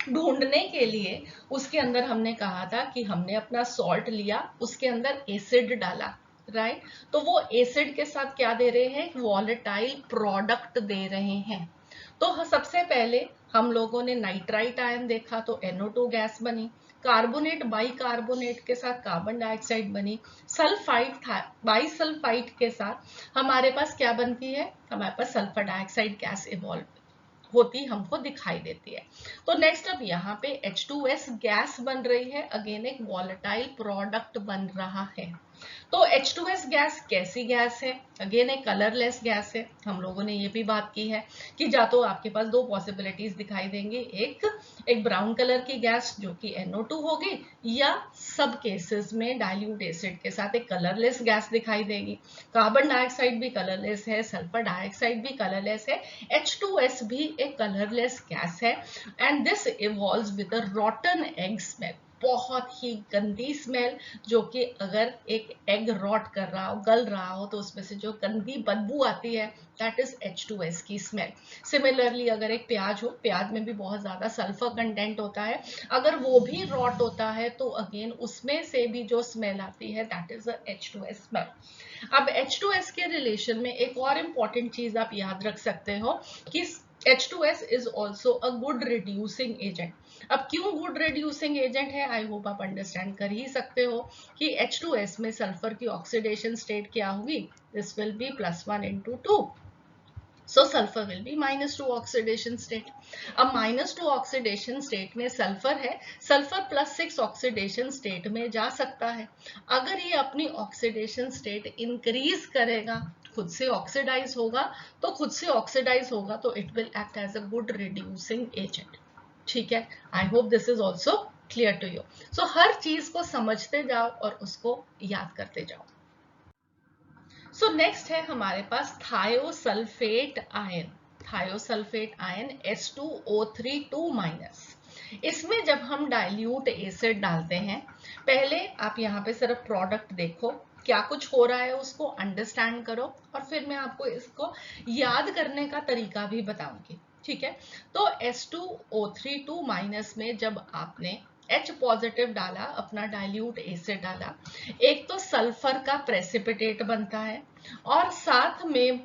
ढूंढने के लिए, उसके अंदर हमने कहा था कि हमने अपना सॉल्ट लिया, उसके अंदर एसिड डाला, राइट। तो वो एसिड के साथ क्या दे रहे हैं, वॉलेटाइल प्रोडक्ट दे रहे हैं। तो सबसे पहले हम लोगों ने नाइट्राइट आयन देखा तो NO2 गैस बनी। कार्बोनेट बाई कार्बोनेट के साथ कार्बन डाइऑक्साइड बनी। सल्फाइड बाई सल्फाइड के साथ हमारे पास क्या बनती है, हमारे पास सल्फर डाइऑक्साइड गैस इवॉल्व होती हमको दिखाई देती है। तो नेक्स्ट अब यहाँ पे H2S गैस बन रही है, अगेन एक वॉलेटाइल प्रोडक्ट बन रहा है। तो H2S गैस कैसी गैस है, अगेन एक कलरलेस गैस है। हम लोगों ने ये भी बात की है कि जा तो आपके पास दो पॉसिबिलिटीज दिखाई देंगे, एक ब्राउन कलर की गैस जो कि NO2 होगी, या सब केसेस में डाइल्यूट एसिड के साथ एक कलरलेस गैस दिखाई देगी। कार्बन डाइऑक्साइड भी कलरलेस है, सल्फर डाइऑक्साइड भी कलरलेस है, H2S भी एक कलरलेस गैस है। And this evolves with a rotten egg smell, बहुत ही गंदी स्मेल, जो कि अगर एक एग रॉट कर रहा हो, गल रहा हो, तो उसमें से जो गंदी बदबू आती है, दैट इज H2S की स्मेल। सिमिलरली अगर एक प्याज हो, प्याज में भी बहुत ज्यादा सल्फर कंटेंट होता है, अगर वो भी रॉट होता है तो अगेन उसमें से भी जो स्मेल आती है दैट इज H2S स्मेल। अब H2S के रिलेशन में एक और इम्पॉर्टेंट चीज आप याद रख सकते हो कि H2S is also a good reducing agent. अब क्यों गुड रिड्यूसिंग एजेंट है, आई होप आप अंडरस्टैंड कर ही सकते हो कि H2S में सल्फर की ऑक्सीडेशन स्टेट क्या होगी, this will be +1 into 2, so sulfur will be -2 oxidation state. अब -2 ऑक्सीडेशन स्टेट में सल्फर है, सल्फर +6 ऑक्सीडेशन स्टेट में जा सकता है। अगर ये अपनी ऑक्सीडेशन स्टेट इंक्रीज करेगा, खुद से ऑक्सीडाइज होगा, तो खुद से ऑक्सीडाइज होगा तो it will act as a good reducing agent. ठीक है, I hope this is also clear to you. So हर चीज को समझते जाओ और उसको याद करते जाओ। सो नेक्स्ट है हमारे पास thiosulphate ion. Thiosulphate ion H2O3 इसमें जब हम डाइल्यूट एसिड डालते हैं, पहले आप यहाँ पे सिर्फ प्रोडक्ट देखो, क्या कुछ हो रहा है उसको अंडरस्टैंड करो, और फिर मैं आपको इसको याद करने का तरीका भी बताऊंगी। ठीक है, तो H2O3 में जब आपने H पॉजिटिव डाला, अपना डाइल्यूट एसिड डाला, एक तो सल्फर का प्रेसिपिटेट बनता है, और साथ में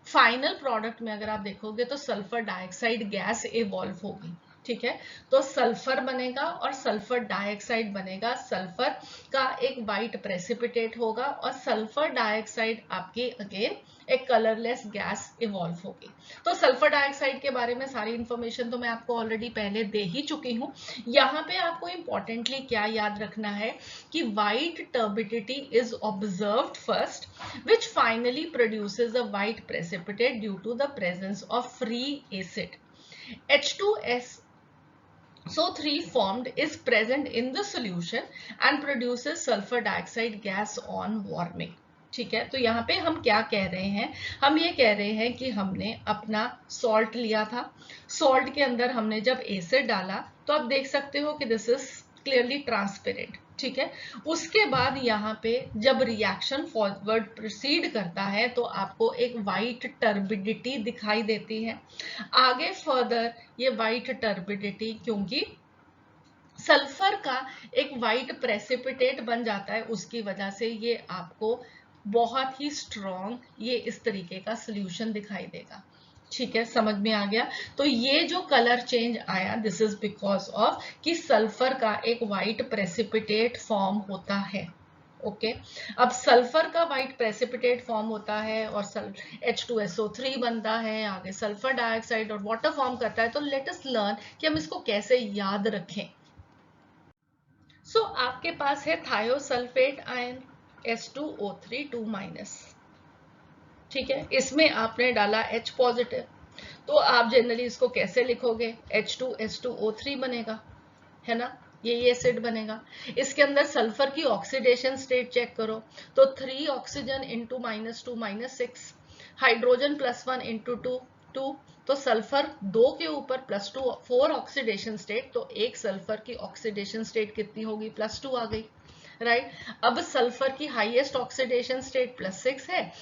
फाइनल प्रोडक्ट में अगर आप देखोगे तो सल्फर डाइऑक्साइड गैस इवॉल्व होगी। ठीक है, तो सल्फर बनेगा और सल्फर डाइऑक्साइड बनेगा, सल्फर का एक वाइट प्रेसिपिटेट होगा, और सल्फर डाइऑक्साइड आपकी अगेन एक कलरलेस गैस इवॉल्व होगी। तो सल्फर डाइऑक्साइड के बारे में सारी इंफॉर्मेशन तो मैं आपको ऑलरेडी पहले दे ही चुकी हूँ। यहाँ पे आपको इंपॉर्टेंटली क्या याद रखना है कि white turbidity is observed first, which finally produces a white precipitate due to the presence of free acid. H2SO3 formed is present in the solution and produces sulfur dioxide gas on warming. ठीक है, तो यहाँ पे हम क्या कह रहे हैं, हम ये कह रहे हैं कि हमने अपना सॉल्ट लिया था, सॉल्ट के अंदर हमने जब एसिड डाला तो आप देख सकते हो कि दिस इज क्लियरली ट्रांसपेरेंट। ठीक है, उसके बाद यहाँ पे जब रिएक्शन फॉरवर्ड प्रोसीड करता है तो आपको एक वाइट टर्बिडिटी दिखाई देती है। आगे फर्दर ये वाइट टर्बिडिटी, क्योंकि सल्फर का एक वाइट प्रेसिपिटेट बन जाता है, उसकी वजह से ये आपको बहुत ही स्ट्रॉन्ग ये इस तरीके का सोल्यूशन दिखाई देगा। ठीक है, समझ में आ गया। तो ये जो कलर चेंज आया, दिस इज बिकॉज ऑफ कि सल्फर का एक वाइट प्रेसिपिटेट फॉर्म होता है। ओके, अब सल्फर का वाइट प्रेसिपिटेट फॉर्म होता है और H2SO3 बनता है, आगे सल्फर डाइऑक्साइड और वाटर फॉर्म करता है। तो लेट अस लर्न कि हम इसको कैसे याद रखें। सो आपके पास है थायोसल्फेट आयन H2O3 2-, ठीक है, इसमें आपने डाला H पॉजिटिव, तो आप जनरली इसको कैसे लिखोगे, H2SO3 बनेगा, है ना, ये एसिड बनेगा। इसके अंदर सल्फर की ऑक्सीडेशन स्टेट चेक करो, तो 3 ऑक्सीजन इंटू -2 -6, हाइड्रोजन +1 इंटू 2 2, तो सल्फर 2 के ऊपर +2 4 ऑक्सीडेशन स्टेट, तो एक सल्फर की ऑक्सीडेशन स्टेट कितनी होगी, +2 आ गई, राइट। अब सल्फर की हाईएस्ट ऑक्सीडेशन स्टेट +6 है,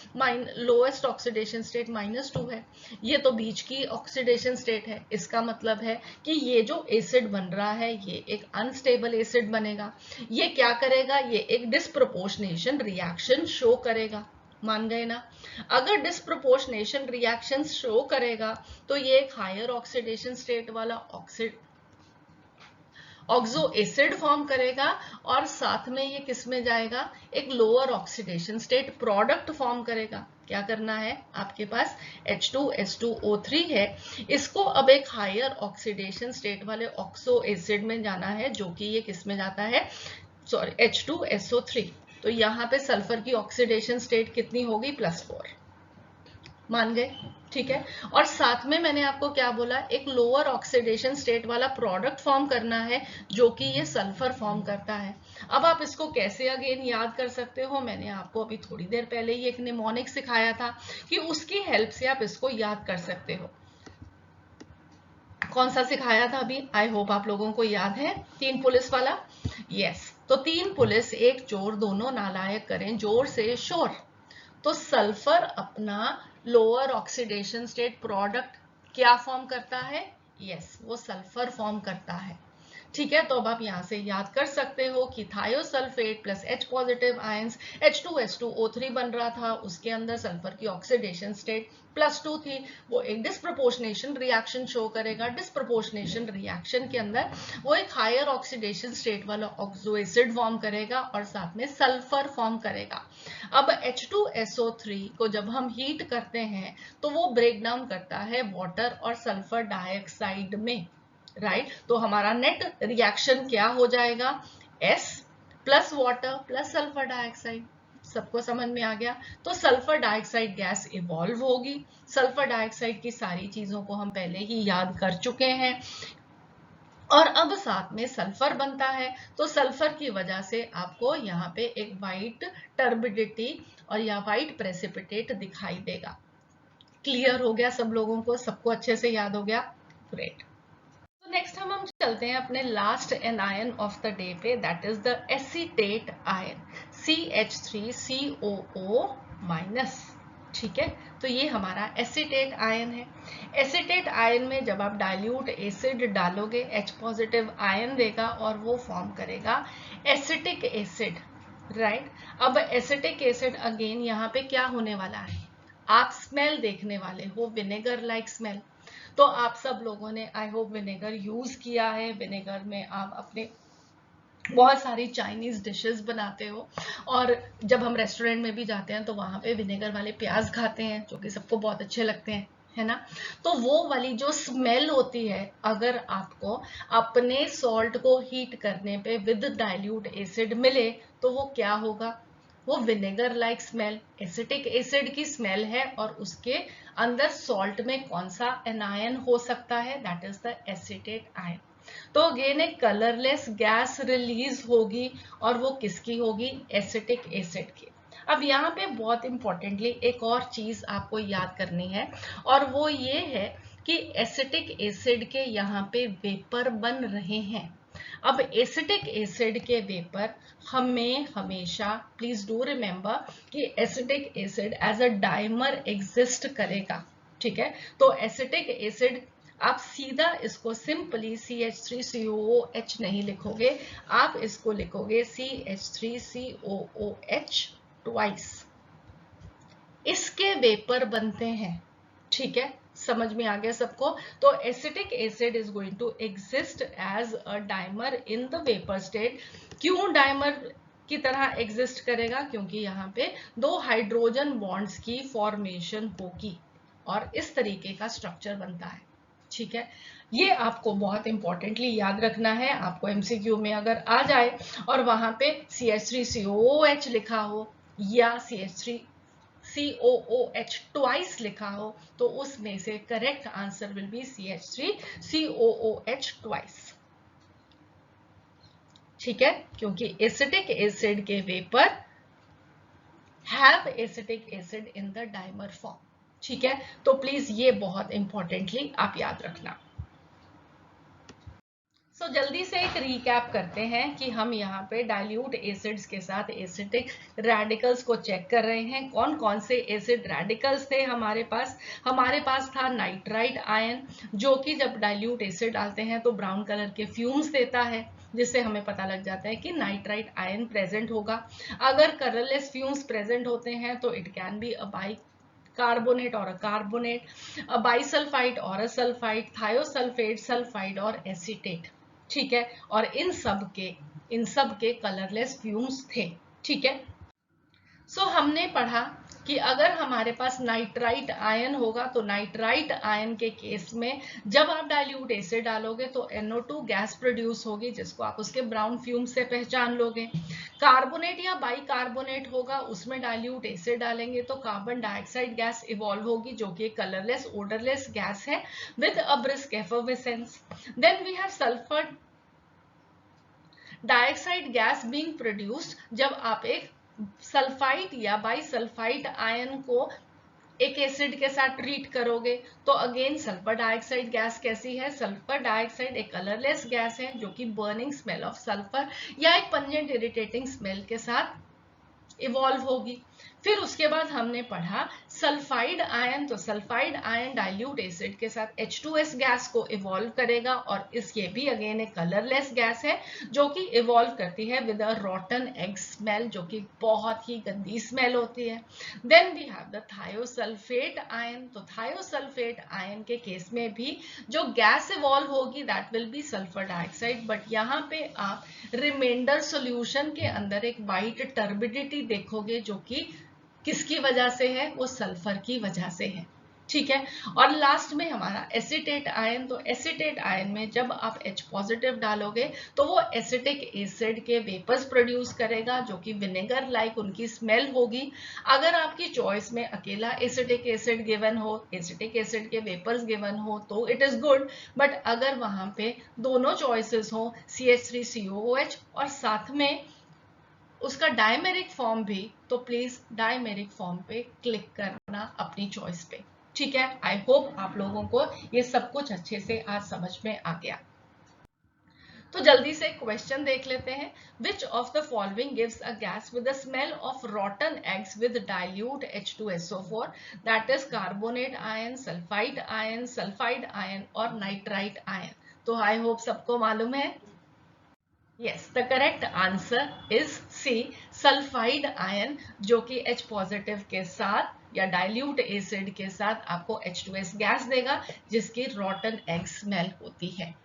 लोएस्ट ऑक्सीडेशन स्टेट -2 है, ये तो बीच की ऑक्सीडेशन स्टेट है। इसका मतलब है कि ये जो एसिड बन रहा है ये एक अनस्टेबल एसिड बनेगा। ये क्या करेगा, ये एक डिस्प्रोपोर्शनेशन रिएक्शन शो करेगा, मान गए ना। अगर डिस्प्रोपोर्शनेशन रिएक्शन शो करेगा तो ये एक हायर ऑक्सीडेशन स्टेट वाला ऑक्सो एसिड फॉर्म करेगा, और साथ में ये किस में जाएगा, एक lower oxidation state product form करेगा। क्या करना है, आपके पास H2S2O3 है, इसको अब एक हायर ऑक्सीडेशन स्टेट वाले ऑक्सो एसिड में जाना है, जो कि ये किस में जाता है, सॉरी H2SO3। तो यहाँ पे सल्फर की ऑक्सीडेशन स्टेट कितनी होगी, +4, मान गए, ठीक है। और साथ में मैंने आपको क्या बोला, एक लोअर ऑक्सीडेशन स्टेट वाला प्रोडक्ट फॉर्म करना है, जो कि ये सल्फर फॉर्म करता है। अब आप इसको कैसे अगेन याद कर सकते हो, मैंने आपको अभी थोड़ी देर पहले ही एक निमोनिक सिखाया था कि उसकी हेल्प से आप इसको याद कर सकते हो। कौन सा सिखाया था अभी, आई होप आप लोगों को याद है, 3 पुलिस वाला, यस। तो 3 पुलिस 1 चोर, दोनों नालायक करें जोर से शोर। तो सल्फर अपना लोअर ऑक्सीडेशन स्टेट प्रोडक्ट क्या फॉर्म करता है, यस, वो सल्फर फॉर्म करता है, ठीक है। तो अब आप यहां से याद कर सकते हो कि thiosulphate plus H positive ions H2S2O3 बन रहा था, उसके अंदर सल्फर की ऑक्सीडेशन स्टेट +2 थी, वो एक डिस्प्रोपोर्शनेशन रिएक्शन शो करेगा। डिस्प्रोपोर्शनेशन रिएक्शन के अंदर वो एक हायर ऑक्सीडेशन स्टेट वाला ऑक्सो एसिड फॉर्म करेगा और साथ में सल्फर फॉर्म करेगा। अब H2SO3 को जब हम हीट करते हैं तो वो ब्रेक डाउन करता है वाटर और सल्फर डाइऑक्साइड में, राइट। तो हमारा नेट रिएक्शन क्या हो जाएगा, S plus water plus sulphur dioxide. सबको समझ में आ गया। तो सल्फर डाइऑक्साइड गैस इवॉल्व होगी। सल्फर डाइऑक्साइड की सारी चीजों को हम पहले ही याद कर चुके हैं, और अब साथ में सल्फर बनता है, तो सल्फर की वजह से आपको यहाँ पे एक वाइट टर्बिडिटी और या वाइट प्रेसिपिटेट दिखाई देगा। क्लियर हो गया सब लोगों को, सबको अच्छे से याद हो गया, ग्रेट। नेक्स्ट हम चलते हैं अपने last anion of the day पे, that is the acetate ion CH3COO-, ठीक है। तो ये हमारा एसीटेट आयन है। एसीटेट आयन में जब आप डाइल्यूट एसिड डालोगे, H पॉजिटिव आयन देगा और वो फॉर्म करेगा एसिटिक एसिड, राइट। अब एसिटिक एसिड अगेन यहाँ पे क्या होने वाला है, आप स्मेल देखने वाले हो, विनेगर लाइक स्मेल। तो आप सब लोगों ने आई होप विनेगर यूज किया है। विनेगर में आप अपने बहुत सारी चाइनीज डिशेस बनाते हो, और जब हम रेस्टोरेंट में भी जाते हैं तो वहां पे विनेगर वाले प्याज खाते हैं, जो कि सबको बहुत अच्छे लगते हैं, है ना। तो वो वाली जो स्मेल होती है, अगर आपको अपने सॉल्ट को हीट करने पे विद डाइल्यूट एसिड मिले तो वो क्या होगा, वो vinegar like smell, acetic acid की स्मेल है, और उसके अंदर सॉल्ट में कौन सा एनायन हो सकता है, that is the acetate ion. तो अगेन एक कलरलेस गैस रिलीज होगी, और वो किसकी होगी, एसिटिक एसिड की। अब यहाँ पे बहुत इंपॉर्टेंटली एक और चीज आपको याद करनी है, और वो ये है कि एसिटिक एसिड के यहाँ पे वेपर बन रहे हैं। अब एसिटिक एसिड के वेपर हमें हमेशा, प्लीज डू रिमेंबर कि acetic acid as a dimer exist करेगा, ठीक है। तो एसिटिक एसिड आप सीधा इसको सिंपली CH3COOH नहीं लिखोगे, आप इसको लिखोगे CH3COOH ट्वाइस। इसके वेपर बनते हैं, ठीक है, समझ में आ गया सबको। तो acetic acid is going to exist as a dimer in the vapour state. क्यों डाइमर की तरह एग्जिस्ट करेगा, क्योंकि यहाँ पे 2 हाइड्रोजन बॉन्ड्स की फॉर्मेशन होगी और इस तरीके का स्ट्रक्चर बनता है, ठीक है, ये आपको बहुत इंपॉर्टेंटली याद रखना है। आपको एमसीक्यू में अगर आ जाए और वहां पे CH3COOH लिखा हो या CH3COOH ट्वाइस लिखा हो, तो उसमें से correct answer will be CH3COOH twice. ठीक है, क्योंकि एसिटिक एसिड के vapour have acetic acid in the dimer form. ठीक है, तो प्लीज ये बहुत इंपॉर्टेंटली आप याद रखना। सो जल्दी से एक रिकैप करते हैं कि हम यहाँ पे डाइल्यूट एसिड्स के साथ एसिटिक रेडिकल्स को चेक कर रहे हैं। कौन कौन से एसिड रेडिकल्स थे हमारे पास? हमारे पास था नाइट्राइट आयन, जो कि जब डाइल्यूट एसिड डालते हैं तो ब्राउन कलर के फ्यूम्स देता है, जिससे हमें पता लग जाता है कि नाइट्राइट आयन प्रेजेंट होगा। अगर कलरलेस फ्यूम्स प्रेजेंट होते हैं तो it can be a carbonate or a carbonate, a bisulfite or a sulfite, thiosulfate, sulfide और acetate। ठीक है, और इन सब के कलरलेस फ्यूम्स थे। ठीक है, सो हमने पढ़ा कि अगर हमारे पास नाइट्राइट आयन होगा तो नाइट्राइट आयन के केस में जब आप डाइल्यूट एसिड डालोगे तो NO2 गैस प्रोड्यूस होगी, जिसको आप उसके ब्राउन फ्यूम से पहचान लोगे। कार्बोनेट या बाइकार्बोनेट होगा, उसमें डाइल्यूट एसिड डालेंगे तो कार्बन डाइऑक्साइड गैस इवॉल्व होगी, जो कि कलरलेस ओडरलेस गैस है with a brisk effervescence. Then we have sulphur dioxide gas being produced जब आप एक सल्फाइड या बाइसल्फाइड आयन को एक एसिड के साथ ट्रीट करोगे। तो अगेन सल्फर डाइऑक्साइड गैस कैसी है? सल्फर डाइऑक्साइड एक कलरलेस गैस है, जो कि बर्निंग स्मेल ऑफ सल्फर या एक पंजेंट इरिटेटिंग स्मेल के साथ इवॉल्व होगी। फिर उसके बाद हमने पढ़ा सल्फाइड आयन, तो सल्फाइड आयन डाइल्यूट एसिड के साथ H2S गैस को इवॉल्व करेगा, और ये भी अगेन एक कलरलेस गैस है जो कि इवॉल्व करती है with a rotten egg smell, जो कि बहुत ही गंदी स्मेल होती है। Then we have the thiosulphate ion, तो थायोसल्फेट आयन के केस में भी जो गैस इवॉल्व होगी that will be sulphur dioxide, but यहाँ पे आप रिमाइंडर सॉल्यूशन के अंदर एक वाइट टर्बिडिटी देखोगे, जो कि किसकी वजह से है? वो सल्फर की वजह से है। ठीक है, और लास्ट में हमारा एसिटेट आयन, तो एसिटेट आयन में जब आप H पॉजिटिव डालोगे तो वो एसिटिक एसिड के वेपर्स प्रोड्यूस करेगा, जो कि विनेगर लाइक उनकी स्मेल होगी। अगर आपकी चॉइस में अकेला एसिटिक एसिड गिवन हो, एसिटिक एसिड के वेपर्स गिवन हो, तो इट इज गुड, बट अगर वहां पे दोनों चॉइसेस हो CH3COOH और साथ में उसका डायमेरिक फॉर्म भी, तो प्लीज डायमेरिक फॉर्म पे क्लिक करना अपनी चॉइस पे। ठीक है, आई होप आप लोगों को ये सब कुछ अच्छे से आज समझ में आ गया। तो जल्दी से क्वेश्चन देख लेते हैं। Which of the following gives a gas with the smell of रॉटन eggs with dilute H2SO4, that is carbonate ion, sulphide ion और नाइट्राइट आयन। तो आई होप सबको मालूम है। Yes, the correct answer is C, sulphide ion, जो कि H positive के साथ या डाइल्यूट एसिड के साथ आपको H2S गैस देगा, जिसकी रॉटन एग स्मेल होती है।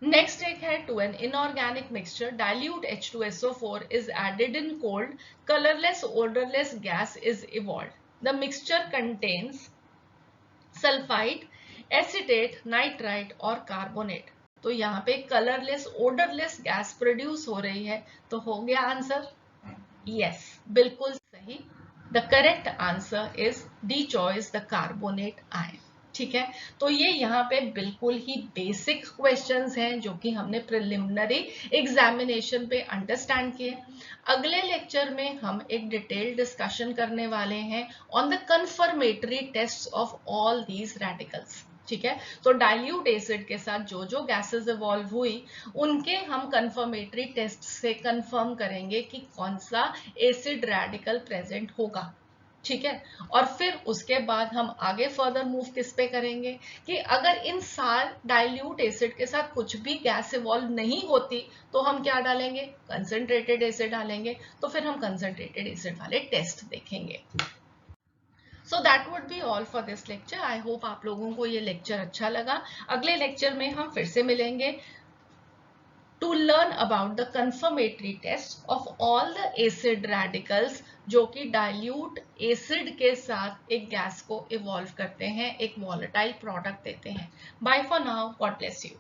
नेक्स्ट एक है, to an inorganic mixture dilute H2SO4 is added in cold, colorless odorless gas is evolved. The mixture contains sulphide, acetate, nitrite और कार्बोनेट। तो यहाँ पे कलरलेस ओडरलेस गैस प्रोड्यूस हो रही है, तो हो गया आंसर। यस, बिल्कुल सही। The correct answer is D choice, the carbonate ion. ठीक है, तो ये यहाँ पे बिल्कुल ही बेसिक क्वेश्चंस हैं जो कि हमने प्रिलिमिनरी एग्जामिनेशन पे अंडरस्टैंड किए। अगले लेक्चर में हम एक डिटेल डिस्कशन करने वाले हैं on the confirmatory test of all these radicals. ठीक है, तो डाइल्यूट एसिड के साथ जो जो गैसेस इवॉल्व हुई उनके हम कंफर्मेटरी टेस्ट से कंफर्म करेंगे कि कौन सा एसिड रेडिकल प्रेजेंट होगा। ठीक है, और फिर उसके बाद हम आगे फर्दर मूव किस पे करेंगे कि अगर इन सार डाइल्यूट एसिड के साथ कुछ भी गैस इवॉल्व नहीं होती तो हम क्या डालेंगे? कंसंट्रेटेड एसिड डालेंगे। तो फिर हम कंसंट्रेटेड एसिड वाले टेस्ट देखेंगे। So that would be all for this lecture. I hope आप लोगों को ये लेक्चर अच्छा लगा। अगले लेक्चर में हम फिर से मिलेंगे to learn about the confirmatory test of all the acid radicals जो कि dilute acid के साथ एक गैस को evolve करते हैं, एक volatile product देते हैं. Bye for now. God bless you.